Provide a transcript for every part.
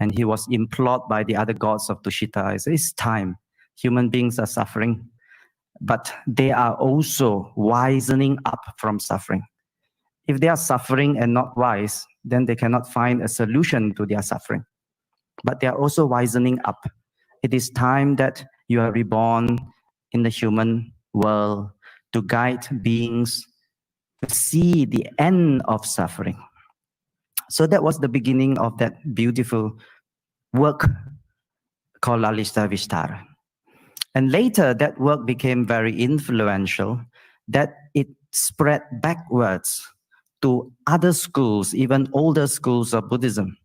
and he was implored by the other gods of Tushita. It's time. Human beings are suffering, but they are also wisening up from suffering. If they are suffering and not wise, then they cannot find a solution to their suffering. But they are also wisening up. It is time that you are reborn in the human world to guide beings to see the end of suffering. So that was the beginning of that beautiful work called Lalita Vistara. And later, that work became very influential, that it spread backwards to other schools, even older schools of Buddhism.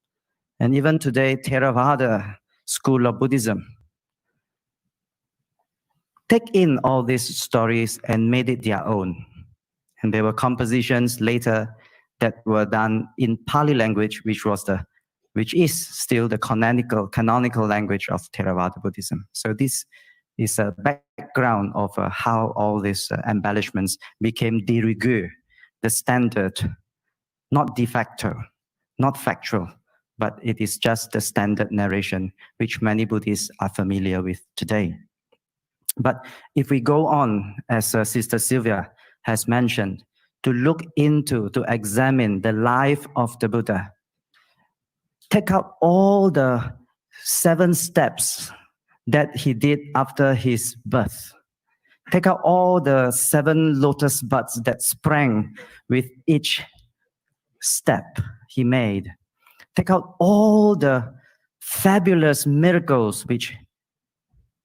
And even today, Theravada school of Buddhism take in all these stories and made it their own. And there were compositions later that were done in Pali language, which is still the canonical language of Theravada Buddhism. So this is a background of how all these embellishments became de rigueur, the standard, not de facto, not factual, but it is just the standard narration which many Buddhists are familiar with today. But if we go on, as Sister Sylvia has mentioned, to look into, to examine the life of the Buddha, take out all the 7 steps that he did after his birth. Take out all the 7 lotus buds that sprang with each step he made. Take out all the fabulous miracles which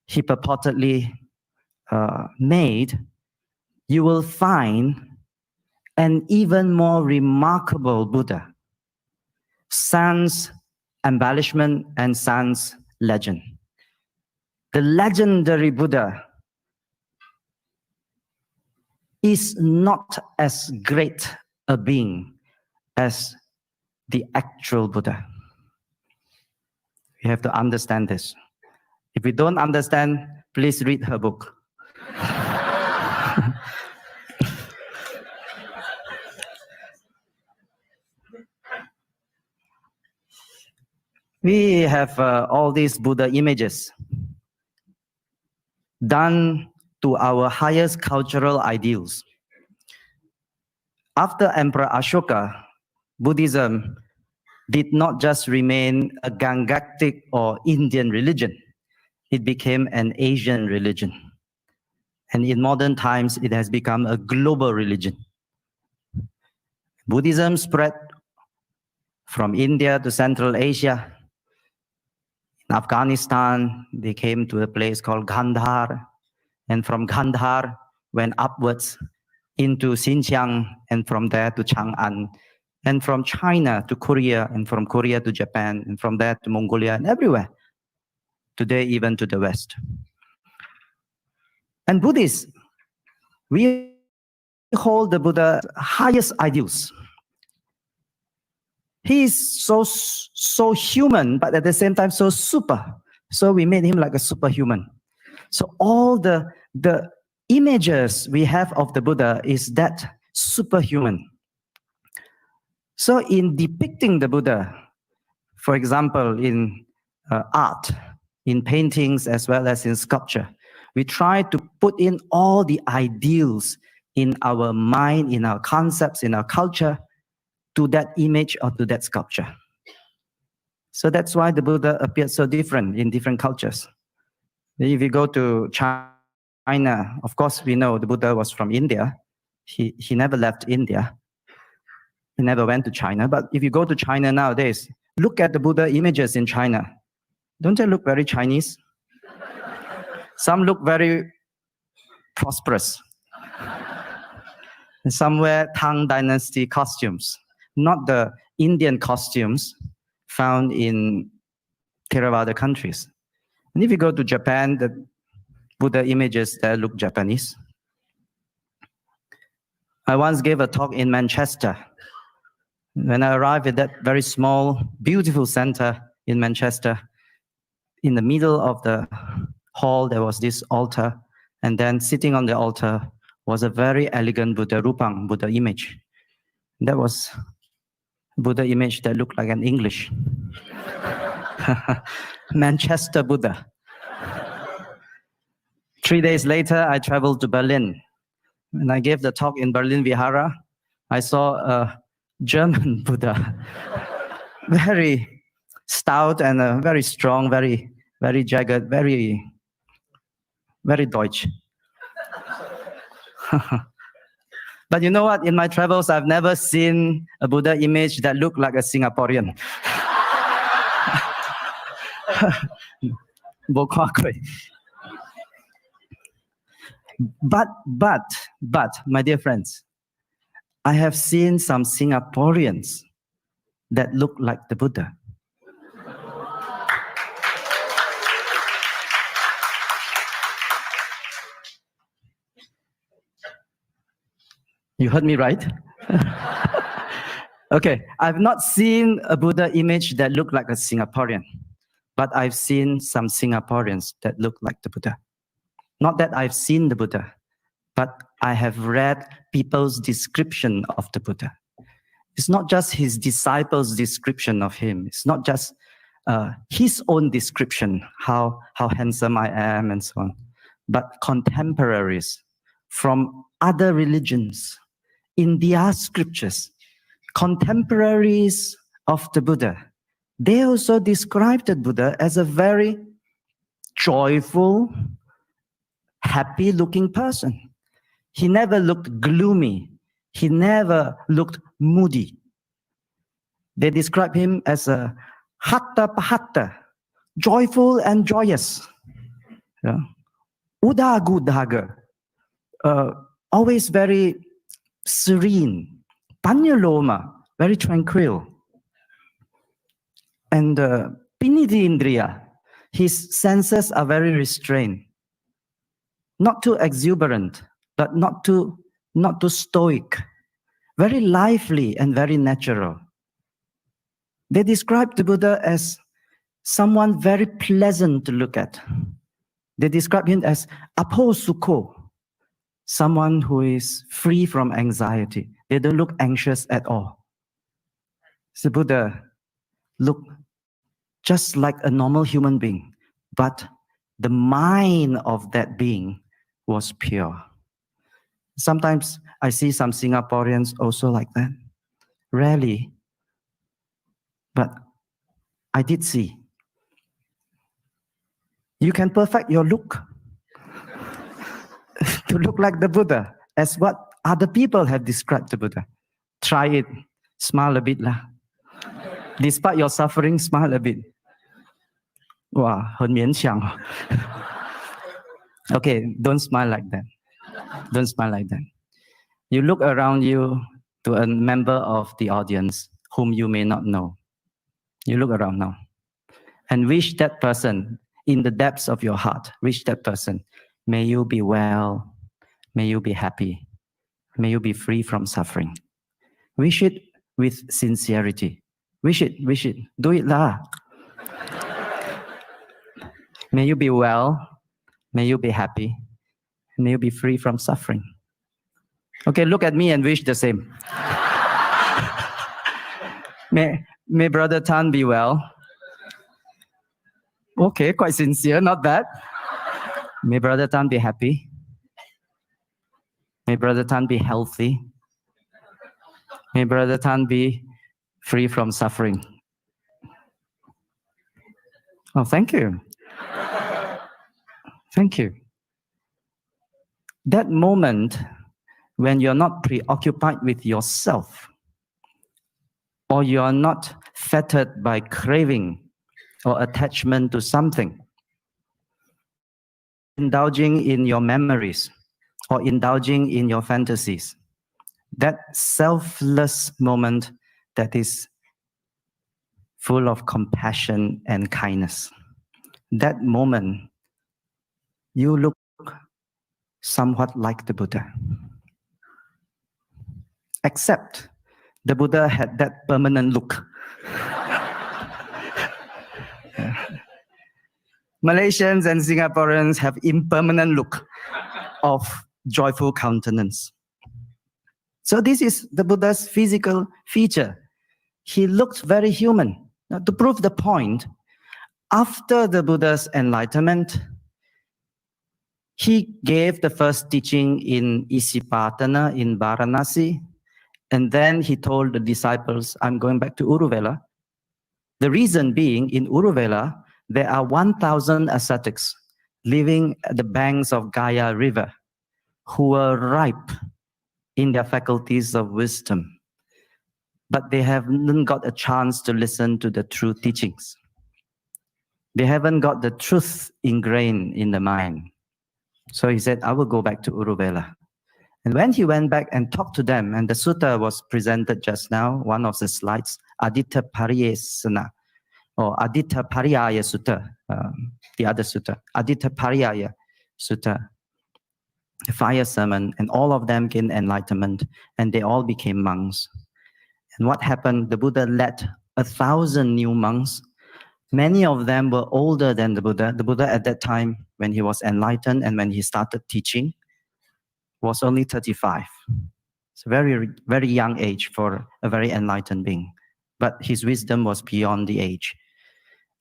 he purportedly made. You will find an even more remarkable Buddha, sans embellishment and sans legend. The legendary Buddha is not as great a being as the actual Buddha. We have to understand this. If we don't understand, please read her book. We have all these Buddha images done to our highest cultural ideals. After Emperor Ashoka, Buddhism did not just remain a Gangatic or Indian religion. It became an Asian religion. And in modern times, it has become a global religion. Buddhism spread from India to Central Asia. In Afghanistan, they came to a place called Gandhar. And from Gandhar, went upwards into Xinjiang, and from there to Chang'an. And from China to Korea, and from Korea to Japan, and from there to Mongolia, and everywhere. Today, even to the West. And Buddhists, we hold the Buddha's highest ideals. He is so human, but at the same time so super. So we made him like a superhuman. So all the images we have of the Buddha is that superhuman. So in depicting the Buddha, for example, in art, in paintings as well as in sculpture, we try to put in all the ideals in our mind, in our concepts, in our culture, to that image or to that sculpture. So that's why the Buddha appears so different in different cultures. If you go to China, of course we know the Buddha was from India. He never left India. He never went to China. But if you go to China nowadays, look at the Buddha images in China. Don't they look very Chinese? Some look very prosperous. And some wear Tang Dynasty costumes, not the Indian costumes found in Theravada countries. And if you go to Japan, the Buddha images there look Japanese. I once gave a talk in Manchester. When I arrived at that very small, beautiful center in Manchester, in the middle of the hall, there was this altar. And then sitting on the altar was a very elegant Buddha Rupang, Buddha image. That was a Buddha image that looked like an English. Manchester Buddha. 3 days later, I traveled to Berlin. When I gave the talk in Berlin Vihara, I saw a German Buddha, very stout and very strong, very jagged, very Deutsch. But you know what? In my travels, I've never seen a Buddha image that looked like a Singaporean. But, my dear friends, I have seen some Singaporeans that look like the Buddha. You heard me right? Okay, I've not seen a Buddha image that looked like a Singaporean, but I've seen some Singaporeans that look like the Buddha. Not that I've seen the Buddha, but I have read people's description of the Buddha. It's not just his disciples' description of him. It's not just his own description, how handsome I am and so on, but contemporaries from other religions in their scriptures, contemporaries of the Buddha, they also described the Buddha as a very joyful, happy-looking person. He never looked gloomy. He never looked moody. They describe him as a hatta pahatta, joyful and joyous. Yeah. Udagudaga, always very serene. Panyaloma, very tranquil. And Piniti Indriya, his senses are very restrained. Not too exuberant, but not too stoic. Very lively and very natural. They describe the Buddha as someone very pleasant to look at. They describe him as apo sukho, someone who is free from anxiety. They don't look anxious at all. The Buddha looked just like a normal human being, but the mind of that being was pure. Sometimes I see some Singaporeans also like that. Rarely, but I did see. You can perfect your look to look like the Buddha, as what other people have described the Buddha. Try it. Smile a bit lah. Despite your suffering, smile a bit. Wow, 很勉强. Okay, don't smile like that. Don't smile like that. You look around you to a member of the audience whom you may not know. You look around now and wish that person in the depths of your heart, wish that person, may you be well, may you be happy, may you be free from suffering. Wish it with sincerity. Wish it, do it lah. May you be well, may you be happy, may you be free from suffering. Okay, look at me and wish the same. May Brother Tan be well. Okay, quite sincere, not bad. May Brother Tan be happy. May Brother Tan be healthy. May Brother Tan be free from suffering. Oh, thank you. Thank you. That moment when you're not preoccupied with yourself, or you are not fettered by craving or attachment to something, indulging in your memories or indulging in your fantasies, that selfless moment that is full of compassion and kindness, that moment, you look somewhat like the Buddha. Except the Buddha had that permanent look. Malaysians and Singaporeans have impermanent look of joyful countenance. So this is the Buddha's physical feature. He looked very human. Now, to prove the point, After the Buddha's enlightenment, he gave the first teaching in Isipatana in Varanasi, and then he told the disciples, I'm going back to Uruvela. The reason being, in Uruvela, there are 1,000 ascetics living at the banks of Gaya River who were ripe in their faculties of wisdom, but they haven't got a chance to listen to the true teachings. They haven't got the truth ingrained in the mind. So he said, I will go back to Uruvela. And when he went back and talked to them, and the sutta was presented just now, one of the slides, Aditya Pariyesana, or Aditya Pariyaya Sutta, the other sutta, Aditya Pariyaya Sutta, the fire sermon, and all of them gained enlightenment, and they all became monks. And what happened? The Buddha led 1,000 new monks. Many of them were older than the Buddha. The Buddha at that time, when he was enlightened and when he started teaching, was only 35. It's a very, very young age for a very enlightened being. But his wisdom was beyond the age.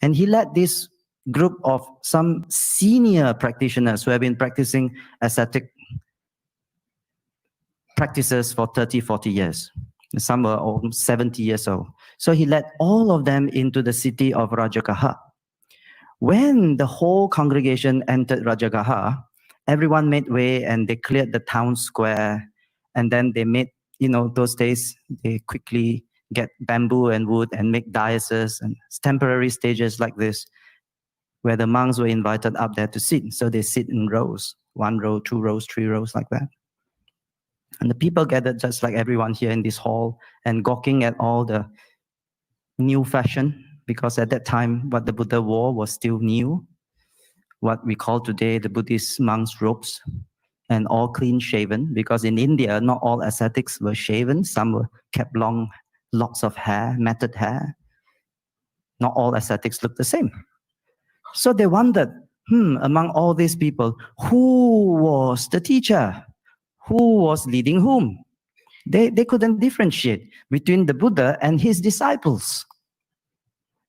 And he led this group of some senior practitioners who have been practicing ascetic practices for 30, 40 years. Some were almost 70 years old. So he led all of them into the city of Rajagaha. When the whole congregation entered Rajagaha, everyone made way and they cleared the town square. And then they made, those days, they quickly get bamboo and wood and make daises and temporary stages like this, where the monks were invited up there to sit. So they sit in rows, 1 row, 2 rows, 3 rows like that. And the people gathered just like everyone here in this hall and gawking at all the new fashion, because at that time, what the Buddha wore was still new. What we call today the Buddhist monks' robes, and all clean shaven, because in India, not all ascetics were shaven. Some were kept long locks of hair, matted hair. Not all ascetics looked the same. So they wondered, among all these people, who was the teacher? Who was leading whom? They couldn't differentiate between the Buddha and his disciples.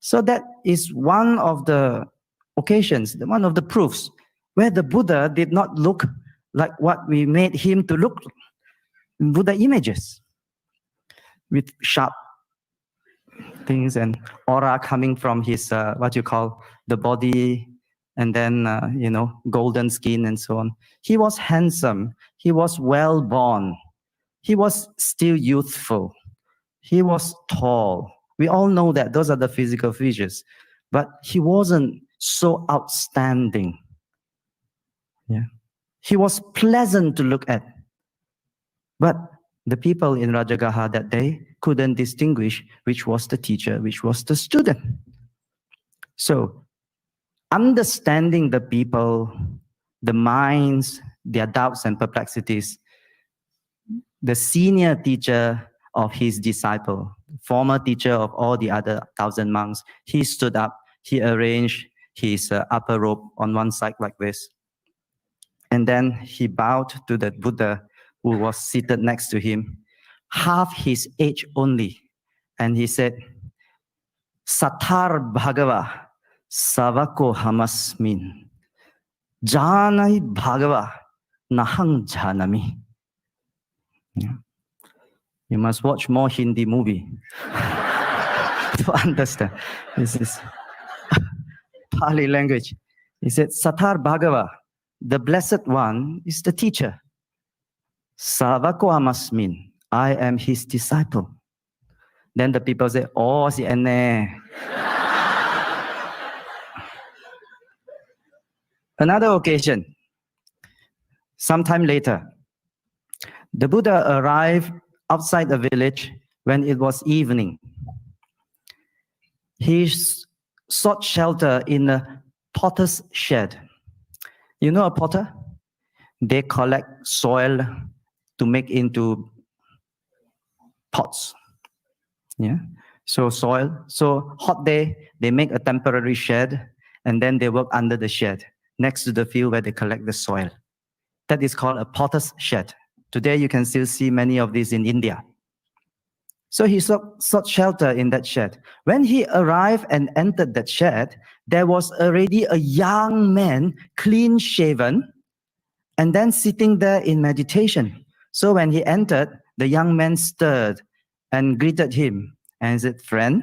So that is one of the occasions, one of the proofs, where the Buddha did not look like what we made him to look, Buddha images, with sharp things and aura coming from his, what you call, the body, and then, golden skin and so on. He was handsome. He was well born. He was still youthful. He was tall. We all know that those are the physical features, but he wasn't so outstanding. Yeah. He was pleasant to look at. But the people in Rajagaha that day couldn't distinguish which was the teacher, which was the student. So, understanding the people, the minds, their doubts and perplexities, the senior teacher of his disciple, former teacher of all the other 1,000 monks, he stood up, he arranged his upper robe on one side like this. And then he bowed to the Buddha who was seated next to him, half his age only. And he said, Satar Bhagava Savako Hamasmin Janai Bhagava Nahang Janami. Yeah. You must watch more Hindi movie to understand. This is Pali language. He said, Satar Bhagava, the Blessed One, is the teacher. Savako Hamasmin, I am his disciple. Then the people say, oh, si ene. Another occasion, sometime later, the Buddha arrived outside the village when it was evening. He sought shelter in a potter's shed. You know a potter? They collect soil to make into pots. Yeah. So soil. So hot day, they make a temporary shed, and then they work under the shed, next to the field where they collect the soil. That is called a potter's shed. Today you can still see many of these in India. So he sought shelter in that shed. When he arrived and entered that shed, there was already a young man, clean shaven, and then sitting there in meditation. So when he entered, the young man stirred and greeted him and said, "Friend."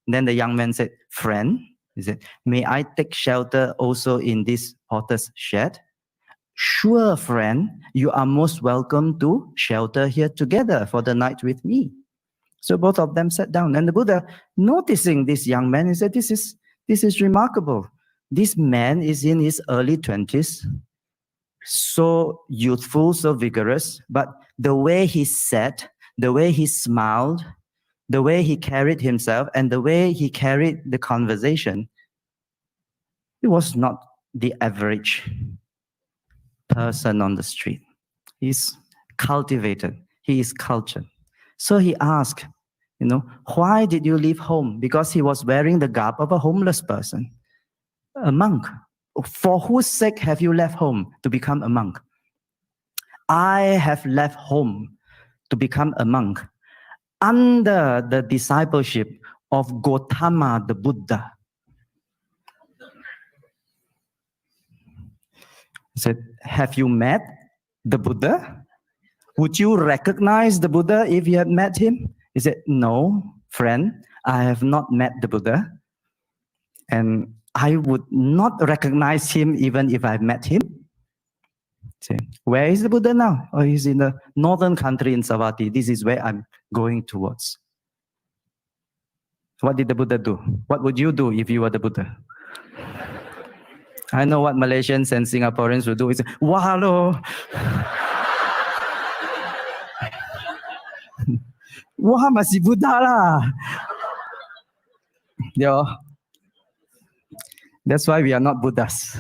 Then the young man said, "Friend," he said, "may I take shelter also in this potter's shed?" "Sure, friend, you are most welcome to shelter here together for the night with me." So both of them sat down, and the Buddha, noticing this young man, he said, this is remarkable. This man is in his early 20s, so youthful, so vigorous, but the way he sat, the way he smiled, the way he carried himself, and the way he carried the conversation, he was not the average person on the street. He's cultivated. He is cultured. So he asked, why did you leave home? Because he was wearing the garb of a homeless person, a monk. For whose sake have you left home to become a monk? I have left home to become a monk under the discipleship of Gautama the Buddha. He said, have you met the Buddha? Would you recognize the Buddha if you had met him? He said, no, friend, I have not met the Buddha. And I would not recognize him even if I met him. Say, where is the Buddha now? Oh, he's in the northern country in Savatthi. This is where I'm going towards. What did the Buddha do? What would you do if you were the Buddha? I know what Malaysians and Singaporeans would do. Is, wah lo. Wah masih Buddha lah. Yo. That's why we are not Buddhas.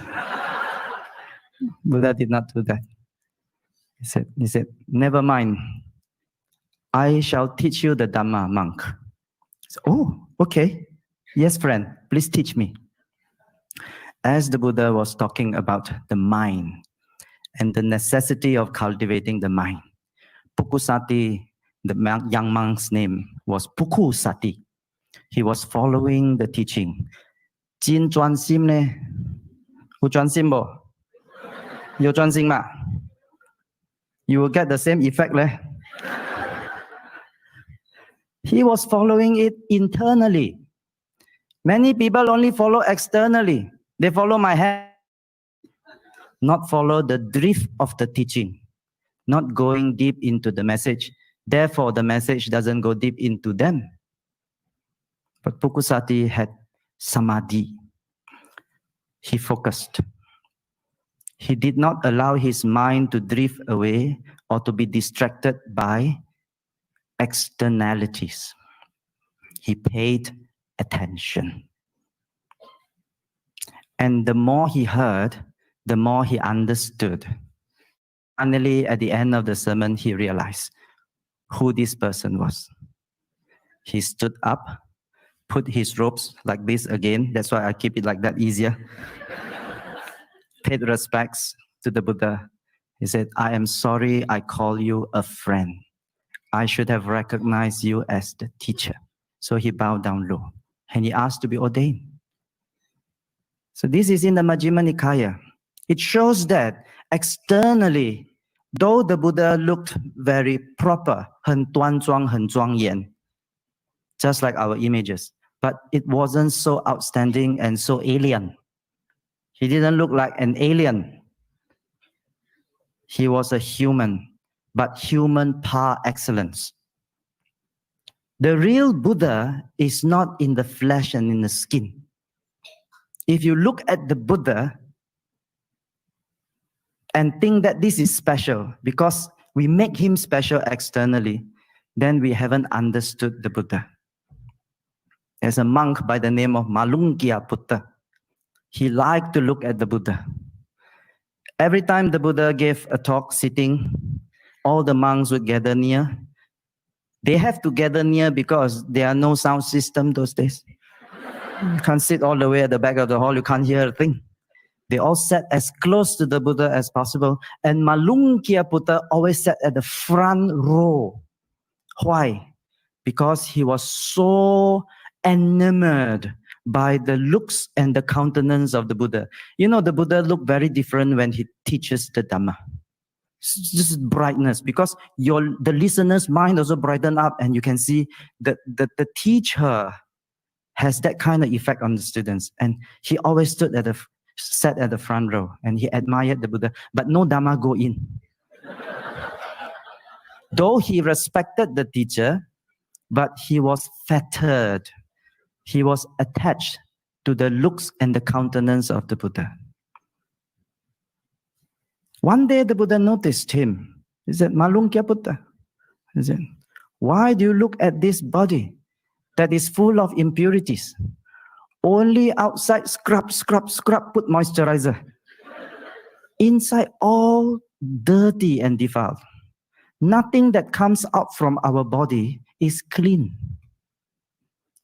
Buddha did not do that. He said, never mind. I shall teach you the Dhamma, monk. Said, oh, okay. Yes, friend, please teach me. As the Buddha was talking about the mind and the necessity of cultivating the mind, Pukusati, the young monk's name was Pukusati. He was following the teaching. Jin Chuan Sim ne? Hu Chuan Sim bo? You Chuan Sim ma? You will get the same effect leh. He was following it internally. Many people only follow externally. They follow my hand, not follow the drift of the teaching, not going deep into the message. Therefore, the message doesn't go deep into them. But Pukusati had samadhi. He focused. He did not allow his mind to drift away or to be distracted by externalities. He paid attention. And the more he heard, the more he understood. Finally, at the end of the sermon, he realized who this person was. He stood up, put his robes like this again. That's why I keep it like that, easier. Paid respects to the Buddha. He said, I am sorry I call you a friend. I should have recognized you as the teacher. So he bowed down low and he asked to be ordained. So this is in the Majjhima Nikaya. It shows that externally, though the Buddha looked very proper, 很端庄, 很庄严, just like our images, but it wasn't so outstanding and so alien. He didn't look like an alien. He was a human, but human par excellence. The real Buddha is not in the flesh and in the skin. If you look at the Buddha and think that this is special because we make him special externally, then we haven't understood the Buddha. There's a monk by the name of Malunkia Putta. He liked to look at the Buddha. Every time the Buddha gave a talk sitting, all the monks would gather near. They have to gather near because there are no sound system those days. You can't sit all the way at the back of the hall, you can't hear a thing. They all sat as close to the Buddha as possible. And Malunkia Putta always sat at the front row. Why? because he was so enamored by the looks and the countenance of the Buddha. You know, the Buddha looked very different when he teaches the Dhamma. Just brightness, because the listener's mind also brighten up, and you can see that the teacher has that kind of effect on the students. And he always sat at the front row, and he admired the Buddha, but no Dhamma go in. Though he respected the teacher, but he was fettered. He was attached to the looks and the countenance of the Buddha. One day the Buddha noticed him. He said, Malung kya Buddha? He said, why do you look at this body that is full of impurities? Only outside scrub, put moisturizer. Inside all dirty and defiled. Nothing that comes out from our body is clean.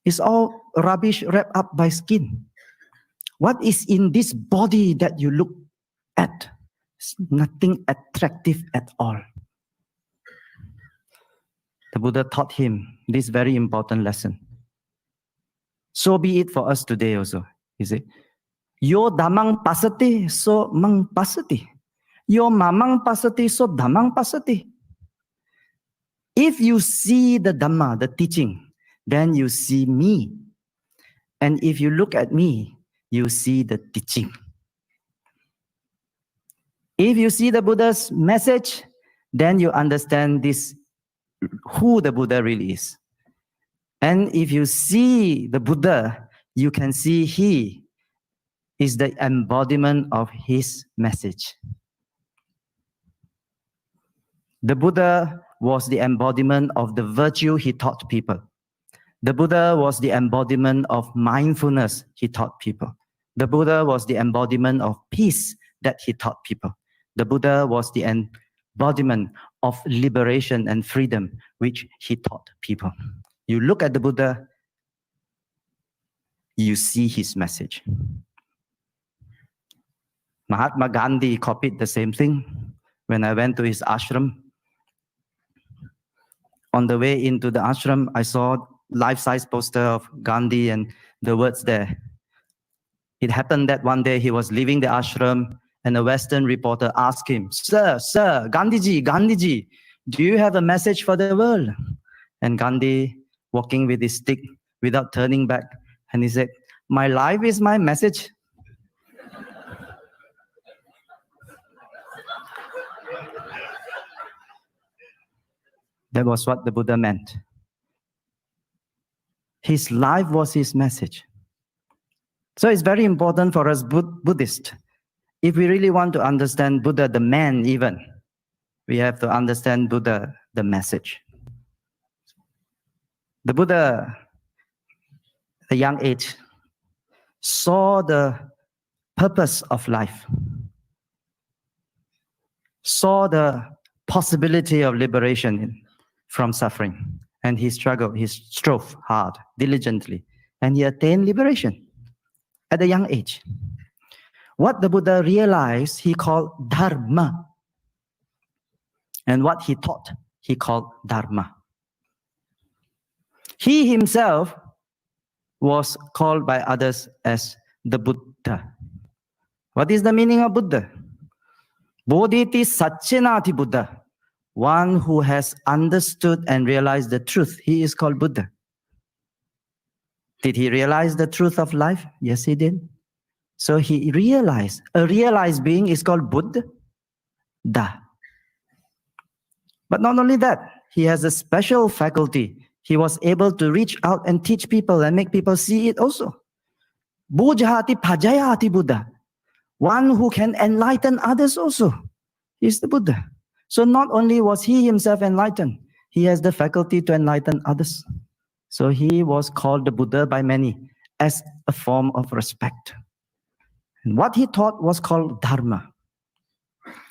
It's all rubbish wrapped up by skin. What is in this body that you look at? It's nothing attractive at all. The Buddha taught him this very important lesson. So be it for us today also. He said, Yo damang pasati, so mang pasati. Yo mamang pasati, so damang pasati. If you see the Dhamma, the teaching, then you see me. And if you look at me, you see the teaching. If you see the Buddha's message, then you understand who the Buddha really is. And if you see the Buddha, you can see he is the embodiment of his message. The Buddha was the embodiment of the virtue he taught people. The Buddha was the embodiment of mindfulness he taught people. The Buddha was the embodiment of peace that he taught people. The Buddha was the embodiment of liberation and freedom which he taught people. You look at the Buddha, you see his message. Mahatma Gandhi copied the same thing. When I went to his ashram, on the way into the ashram, I saw life-size poster of Gandhi and the words there. It happened that one day he was leaving the ashram, and a Western reporter asked him, Sir, Gandhiji, do you have a message for the world? And Gandhi, walking with his stick without turning back, and he said, my life is my message. That was what the Buddha meant. His life was his message. So it's very important for us Buddhists. If we really want to understand Buddha, the man even, we have to understand Buddha, the message. The Buddha, at a young age, saw the purpose of life, saw the possibility of liberation from suffering, and he struggled, he strove hard, diligently, and he attained liberation at a young age. What the Buddha realized, he called Dharma. And what he taught, he called Dharma. He himself was called by others as the Buddha. What is the meaning of Buddha? Bodhiti Satchenati Buddha. One who has understood and realized the truth. He is called Buddha. Did he realize the truth of life? Yes, he did. So he realized, a realized being is called Buddha. But not only that, he has a special faculty. He was able to reach out and teach people and make people see it also. Bujahati Pajayati Buddha. One who can enlighten others also is the Buddha. So not only was he himself enlightened, he has the faculty to enlighten others. So he was called the Buddha by many as a form of respect. And what he taught was called Dharma.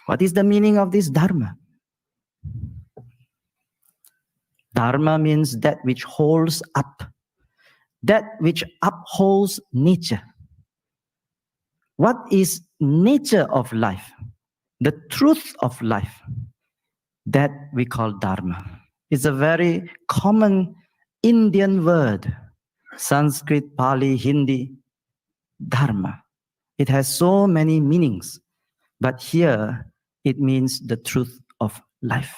What is the meaning of this Dharma? Dharma means that which holds up, that which upholds nature. What is nature of life? The truth of life. That we call Dharma. It's a very common Indian word, Sanskrit, Pali, Hindi, Dharma. It has so many meanings, but here it means the truth of life,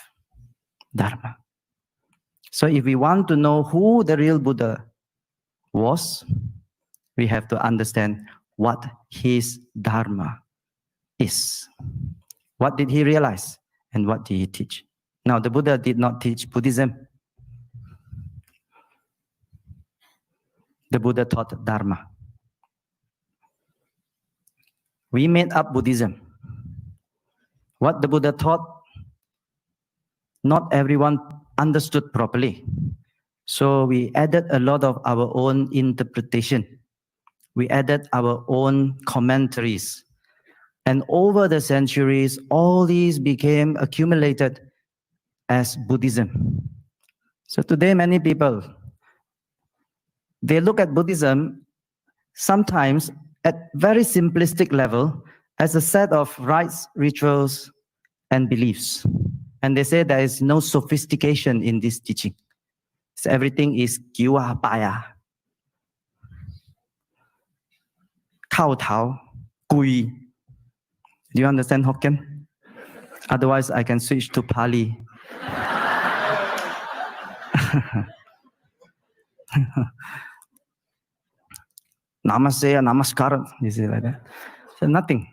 Dharma. So if we want to know who the real Buddha was, we have to understand what his Dharma is. What did he realize and what did he teach? Now, the Buddha did not teach Buddhism. The Buddha taught Dharma. We made up Buddhism. What the Buddha taught, not everyone understood properly. So we added a lot of our own interpretation. We added our own commentaries. And over the centuries, all these became accumulated as Buddhism. So today, many people, they look at Buddhism sometimes at very simplistic level as a set of rites, rituals, and beliefs. And they say there is no sophistication in this teaching. So everything is kiwa paya, kao tao, kui. Do you understand Hokkien? Otherwise, I can switch to Pali. Namaste, namaskar, you see like that. So nothing.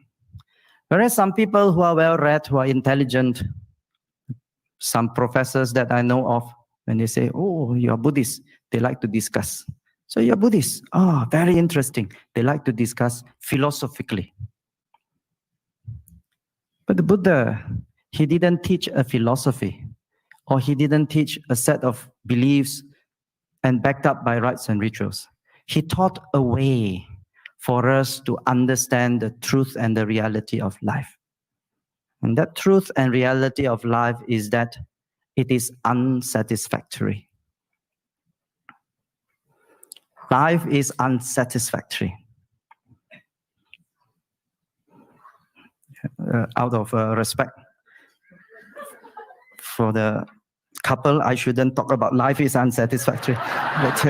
Whereas some people who are well-read, who are intelligent, some professors that I know of, when they say, oh, you're Buddhist, they like to discuss. So you're Buddhist. Oh, very interesting. They like to discuss philosophically. But the Buddha, he didn't teach a philosophy, or he didn't teach a set of beliefs and backed up by rites and rituals. He taught a way for us to understand the truth and the reality of life. And that truth and reality of life is that it is unsatisfactory. Life is unsatisfactory. Out of respect for the couple, I shouldn't talk about life is unsatisfactory. But,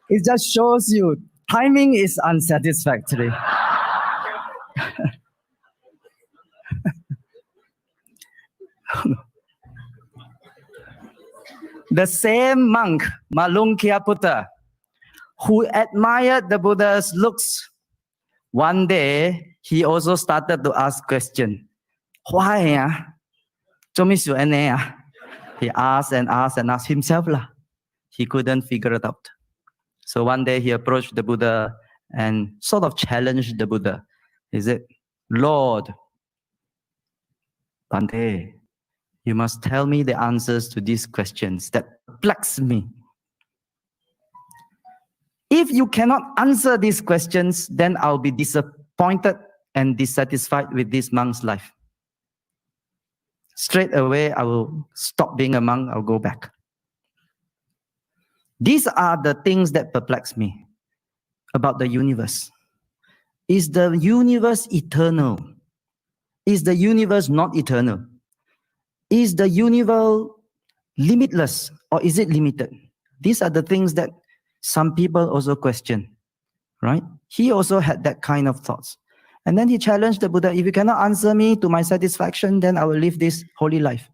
it just shows you timing is unsatisfactory. The same monk, Malunkyaputta, who admired the Buddha's looks, one day he also started to ask questions. Why? He asked and asked and asked himself. He couldn't figure it out. So one day he approached the Buddha and sort of challenged the Buddha. He said, Lord, Bhante, you must tell me the answers to these questions that perplex me. If you cannot answer these questions, then I'll be disappointed and dissatisfied with this monk's life. Straight away, I will stop being a monk, I'll go back. These are the things that perplex me about the universe. Is the universe eternal? Is the universe not eternal? Is the universe limitless or is it limited? These are the things that some people also question, right? He also had that kind of thoughts. And then he challenged the Buddha, if you cannot answer me to my satisfaction, then I will live this holy life.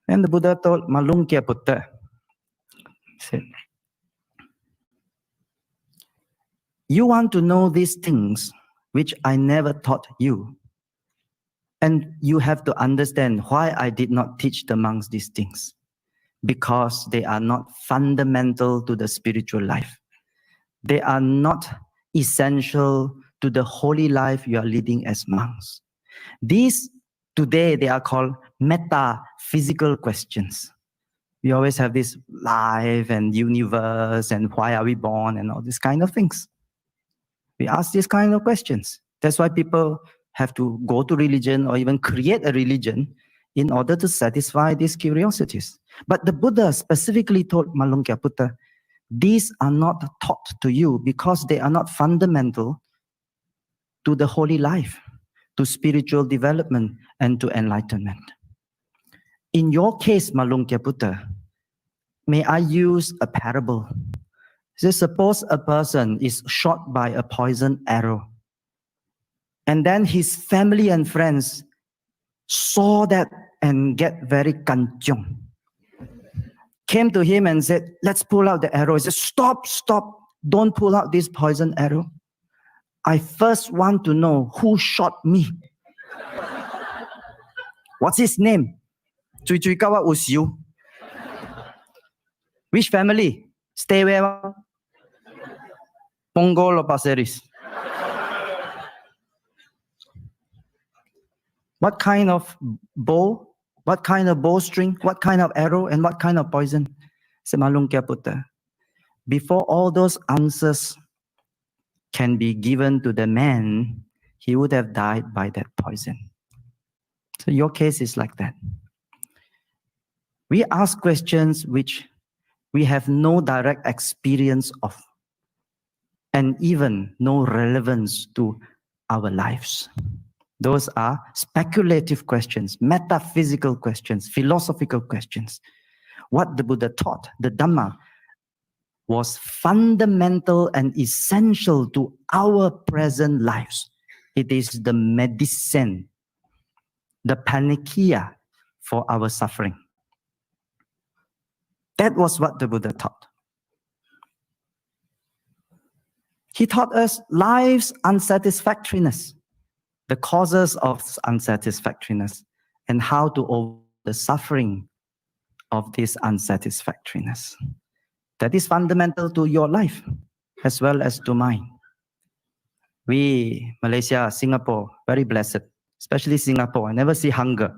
And the Buddha told Malunkyaputta, said, you want to know these things which I never taught you. And you have to understand why I did not teach the monks these things. Because they are not fundamental to the spiritual life. They are not essential to the holy life you are leading as monks. These, today, they are called metaphysical questions. We always have this life and universe and why are we born and all these kind of things. We ask these kind of questions. That's why people have to go to religion or even create a religion in order to satisfy these curiosities. But the Buddha specifically told Malunkyaputta, these are not taught to you because they are not fundamental to the holy life, to spiritual development, and to enlightenment. In your case, Malung Kyaputta, may I use a parable? So suppose a person is shot by a poison arrow, and then his family and friends saw that and get very kanchong. Came to him and said, let's pull out the arrow. He said, stop, don't pull out this poison arrow. I first want to know who shot me. What's his name? Which family? Stay where? Pongol or Paseris? What kind of bow? What kind of bowstring? What kind of arrow? And what kind of poison? Semalung Kyaputta. Before all those answers can be given to the man, he would have died by that poison. So your case is like that. We ask questions which we have no direct experience of, and even no relevance to our lives. Those are speculative questions, metaphysical questions, philosophical questions. What the Buddha taught, the Dhamma, was fundamental and essential to our present lives. It is the medicine, the panacea for our suffering. That was what the Buddha taught. He taught us life's unsatisfactoriness, the causes of unsatisfactoriness, and how to overcome the suffering of this unsatisfactoriness. That is fundamental to your life as well as to mine. We, Malaysia, Singapore, very blessed, especially Singapore. I never see hunger.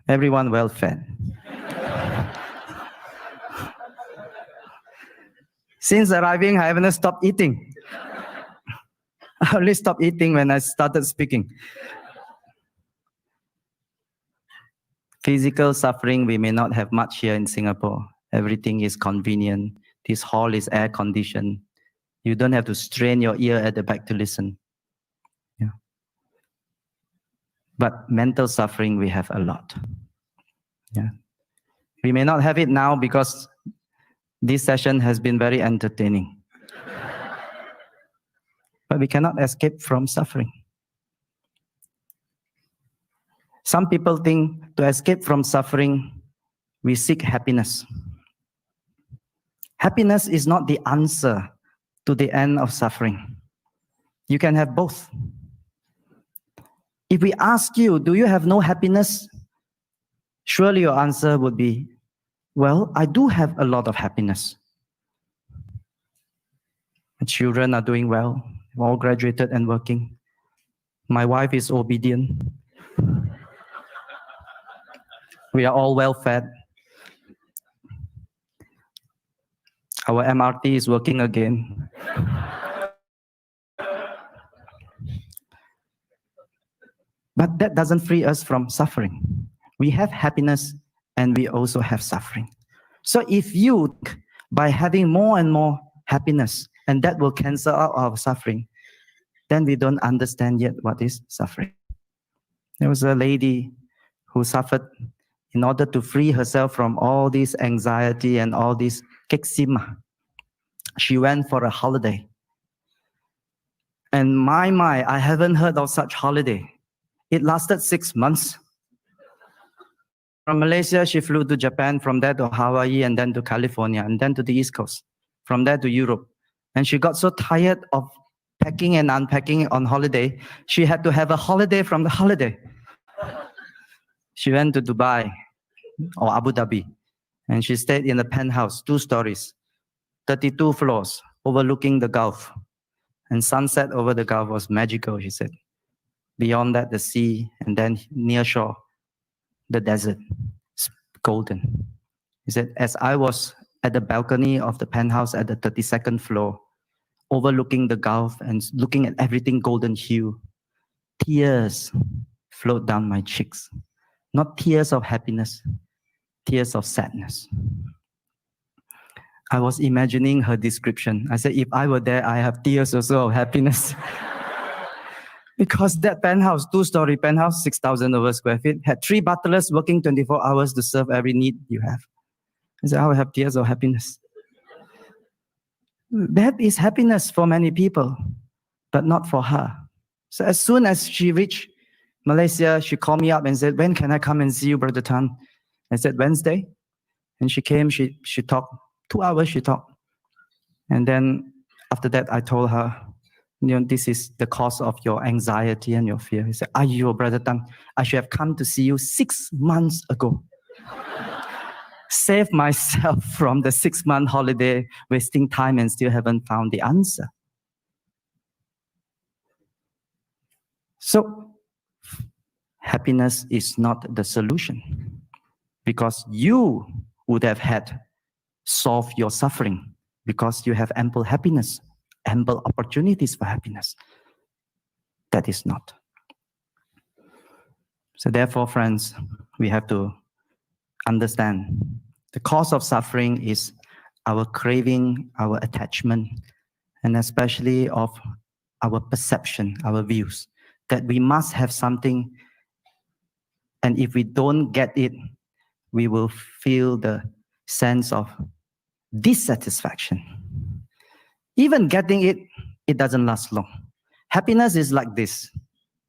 Everyone well fed. Since arriving, I haven't stopped eating. I only stopped eating when I started speaking. Physical suffering, we may not have much here in Singapore. Everything is convenient. This hall is air conditioned. You don't have to strain your ear at the back to listen. Yeah. But mental suffering, we have a lot. Yeah. We may not have it now because this session has been very entertaining. But we cannot escape from suffering. Some people think to escape from suffering, we seek happiness. Happiness is not the answer to the end of suffering. You can have both. If we ask you, do you have no happiness? Surely your answer would be, well, I do have a lot of happiness. My children are doing well. They've all graduated and working. My wife is obedient. We are all well fed. Our MRT is working again. But that doesn't free us from suffering. We have happiness and we also have suffering. So if you, by having more and more happiness, and that will cancel out our suffering, then we don't understand yet what is suffering. There was a lady who suffered in order to free herself from all this anxiety and all this keksima. She went for a holiday. And my, I haven't heard of such holiday. It lasted 6 months. From Malaysia, she flew to Japan, from there to Hawaii, and then to California, and then to the East Coast, from there to Europe. And she got so tired of packing and unpacking on holiday, she had to have a holiday from the holiday. She went to Dubai or Abu Dhabi, and she stayed in a penthouse, 2 stories, 32 floors, overlooking the Gulf. And sunset over the Gulf was magical, she said. Beyond that, the sea, and then near shore, the desert, it's golden. He said, as I was at the balcony of the penthouse at the 32nd floor, overlooking the Gulf and looking at everything golden hue, tears flowed down my cheeks. Not tears of happiness, tears of sadness. I was imagining her description. I said, if I were there, I have tears also of happiness. Because that penthouse, 2-story penthouse, 6,000 over square feet, had 3 butlers working 24 hours to serve every need you have. I said, I will have tears of happiness. That is happiness for many people, but not for her. So as soon as she reached Malaysia, she called me up and said, when can I come and see you, Brother Tan? I said, Wednesday. And she came, she talked, 2 hours she talked. And then after that, I told her, this is the cause of your anxiety and your fear. He said, Ayo, Brother Tan, I should have come to see you 6 months ago. Save myself from the 6-month holiday, wasting time and still haven't found the answer. So, happiness is not the solution, because you would have had solved your suffering because you have ample happiness, ample opportunities for happiness. That is not. So therefore, friends, we have to understand the cause of suffering is our craving, our attachment, and especially of our perception, our views, that we must have something, and if we don't get it, we will feel the sense of dissatisfaction. Even getting it, it doesn't last long. Happiness is like this.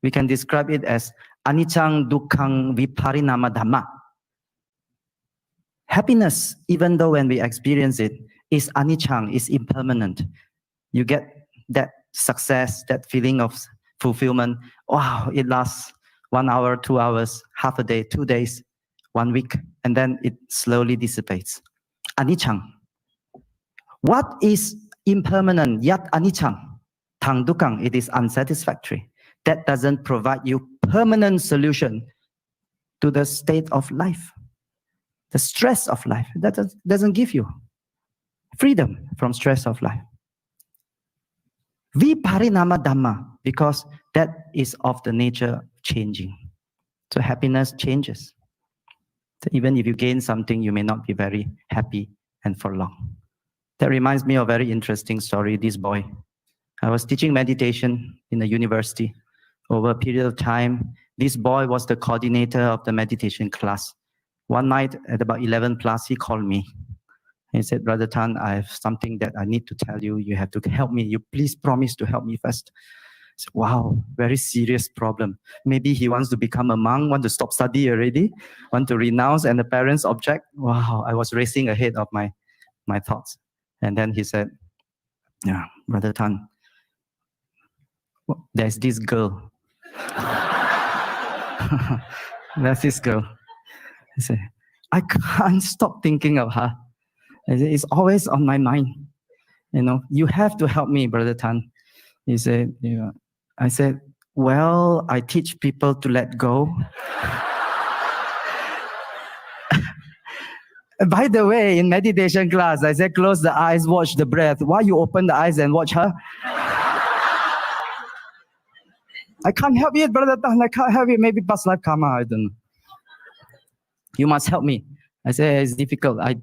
We can describe it as anicang dukkhang viparinama dhamma. Happiness, even though when we experience it, is anicang, is impermanent. You get that success, that feeling of fulfillment. Wow, it lasts 1 hour, 2 hours, half a day, 2 days, 1 week, and then it slowly dissipates. Anicang. What is impermanent yet anicang? Tang dukang, it is unsatisfactory. That doesn't provide you permanent solution to the state of life, the stress of life. That doesn't give you freedom from stress of life. Viparinama dhamma, because that is of the nature changing. So happiness changes. So even if you gain something, you may not be very happy and for long. That reminds me of a very interesting story. This boy, I was teaching meditation in a university. Over a period of time, this boy was the coordinator of the meditation class. One night at about 11 plus, he called me. He said, Brother Tan, I have something that I need to tell you. You have to help me. You please promise to help me first. I said, wow, very serious problem. Maybe he wants to become a monk, want to stop study already, want to renounce, and the parents object. Wow, I was racing ahead of my thoughts. And then he said, yeah, Brother Tan, there's this girl. There's this girl. I said, I can't stop thinking of her. I said, it's always on my mind. You have to help me, Brother Tan. He said, yeah. I said, well, I teach people to let go. By the way, in meditation class, I said, close the eyes, watch the breath. Why you open the eyes and watch her? I can't help it, Brother Tan. I can't help it. Maybe past life karma, I don't know. You must help me. I said, it's difficult. I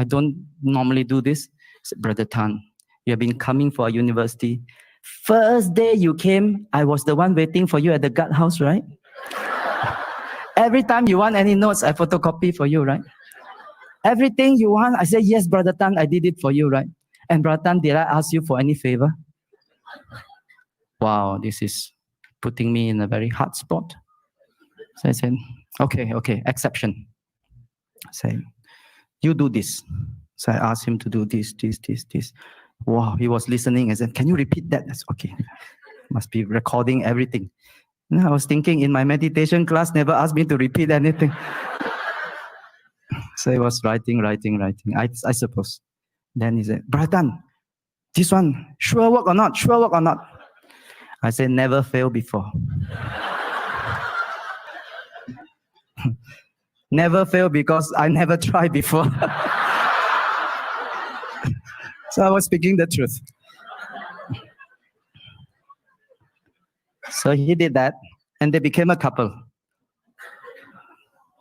don't normally do this. I said, Brother Tan, you have been coming for a university. First day you came, I was the one waiting for you at the guard house, right? Every time you want any notes, I photocopy for you, right? Everything you want, I say, yes, Brother Tan, I did it for you, right? And Brother Tan, did I ask you for any favor? Wow, this is putting me in a very hard spot. So I said, okay, exception. I said, you do this. So I asked him to do this. Wow, he was listening. I said, can you repeat that? That's okay. Must be recording everything. And I was thinking, in my meditation class, never asked me to repeat anything. So he was writing, I suppose. Then he said, Brother Tan, this one, sure work or not? I said, never fail before. Never fail because I never tried before. So I was speaking the truth. So he did that, and they became a couple.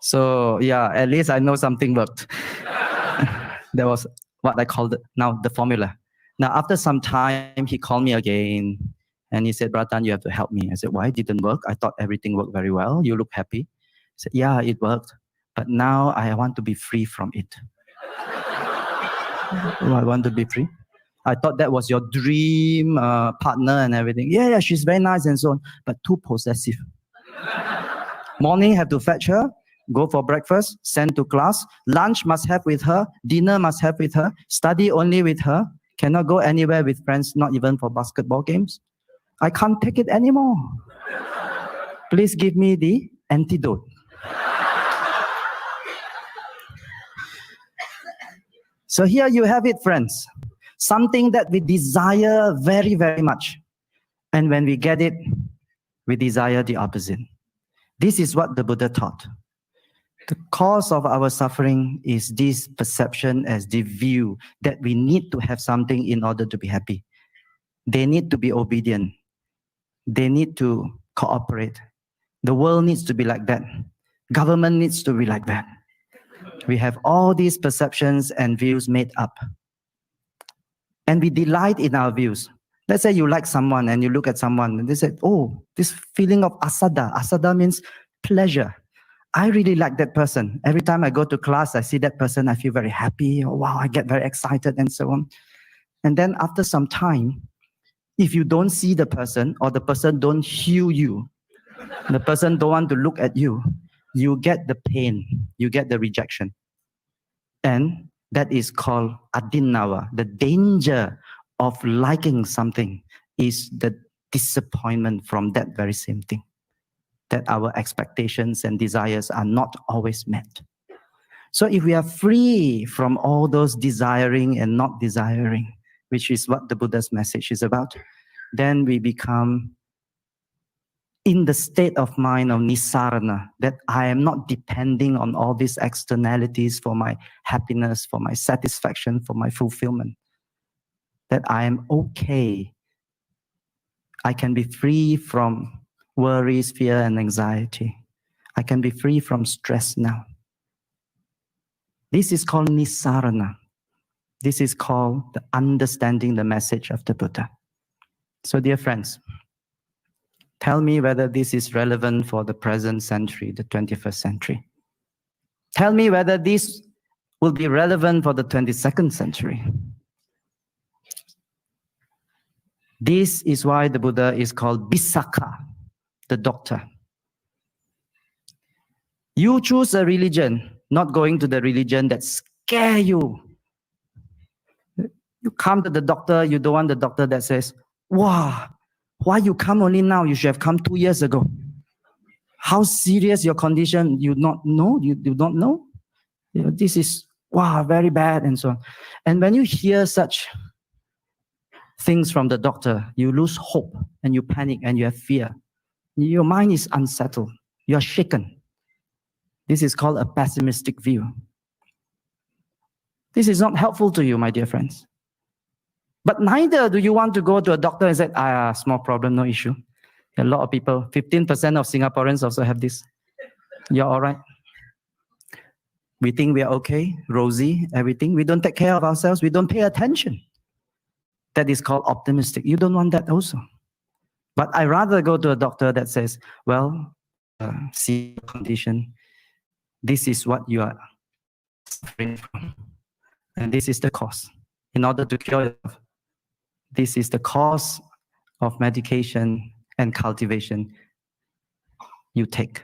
So yeah, at least I know something worked. There was what I call now the formula. Now, after some time, he called me again and he said, Bratan, you have to help me. I said, why? It didn't work. I thought everything worked very well. You look happy. He said, yeah, it worked. But now I want to be free from it. I want to be free. I thought that was your dream partner and everything. Yeah, she's very nice and so on, but too possessive. Morning, have to fetch her, go for breakfast, send to class. Lunch must have with her, dinner must have with her, study only with her, cannot go anywhere with friends, not even for basketball games. I can't take it anymore. Please give me the antidote. So here you have it, friends. Something that we desire very, very much. And when we get it, we desire the opposite. This is what the Buddha taught. The cause of our suffering is this perception as the view that we need to have something in order to be happy. They need to be obedient. They need to cooperate. The world needs to be like that. Government needs to be like that. We have all these perceptions and views made up. And we delight in our views. Let's say you like someone and you look at someone and they say, oh, this feeling of asada. Asada means pleasure. I really like that person. Every time I go to class, I see that person, I feel very happy. Oh, wow, I get very excited and so on. And then after some time, if you don't see the person or the person don't heal you, the person don't want to look at you, you get the pain, you get the rejection. And that is called adinnawa. The danger of liking something is the disappointment from that very same thing. That our expectations and desires are not always met. So if we are free from all those desiring and not desiring, which is what the Buddha's message is about, then we become in the state of mind of nisarana, that I am not depending on all these externalities for my happiness, for my satisfaction, for my fulfillment. That I am okay. I can be free from worries, fear, and anxiety. I can be free from stress now. This is called nisarana. This is called the understanding the message of the Buddha. So dear friends, tell me whether this is relevant for the present century, the 21st century. Tell me whether this will be relevant for the 22nd century. This is why the Buddha is called Gbc, the doctor. You choose a religion, not going to the religion that scare you. You come to the doctor, you don't want the doctor that says, wow, why you come only now? You should have come 2 years ago. How serious your condition? You not know? You don't know? You know, this is, wow, very bad and so on. And when you hear such things from the doctor, you lose hope and you panic and you have fear. Your mind is unsettled. You are shaken. This is called a pessimistic view. This is not helpful to you, my dear friends. But neither do you want to go to a doctor and say, small problem, no issue. A lot of people, 15% of Singaporeans also have this. You're all right. We think we are okay, rosy, everything. We don't take care of ourselves. We don't pay attention. That is called optimistic. You don't want that also. But I rather go to a doctor that says, well, see your condition. This is what you are suffering from. And this is the cause. In order to cure yourself, this is the cause of medication and cultivation you take.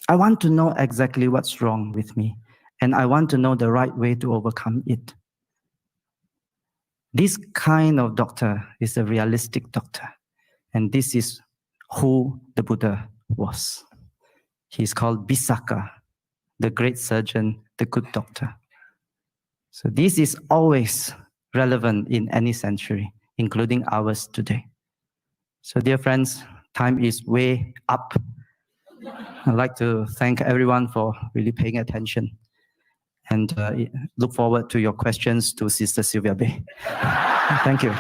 I want to know exactly what's wrong with me, and I want to know the right way to overcome it. This kind of doctor is a realistic doctor, and this is who the Buddha was. He's called Gbc, the great surgeon, the good doctor. So this is always relevant in any century, including ours today. So dear friends, time is way up. I'd like to thank everyone for really paying attention and look forward to your questions to Sister Sylvia Bay. Thank you.